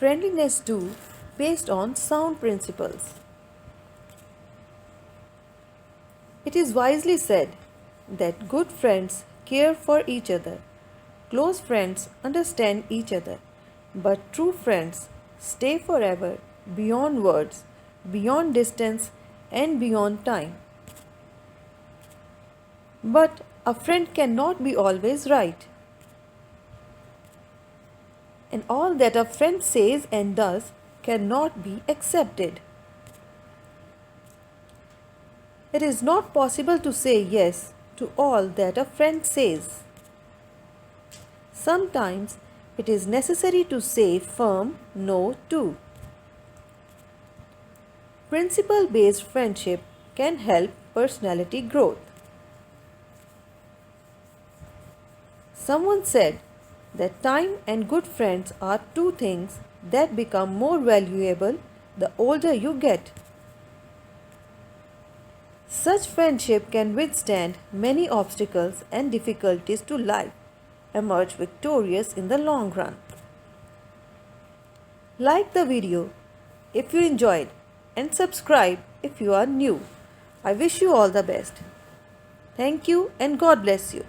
friendliness do based on sound principles? It is wisely said that good friends care for each other, close friends understand each other, but true friends stay forever beyond words, beyond distance, and beyond time. But a friend cannot be always right, and all that a friend says and does cannot be accepted. It is not possible to say yes to all that a friend says. Sometimes it is necessary to say firm no too. Principle based friendship can help personality growth. Someone said that time and good friends are two things that become more valuable the older you get. Such friendship can withstand many obstacles and difficulties to life, emerge victorious in the long run. Like the video if you enjoyed and subscribe if you are new. I wish you all the best. Thank you and God bless you.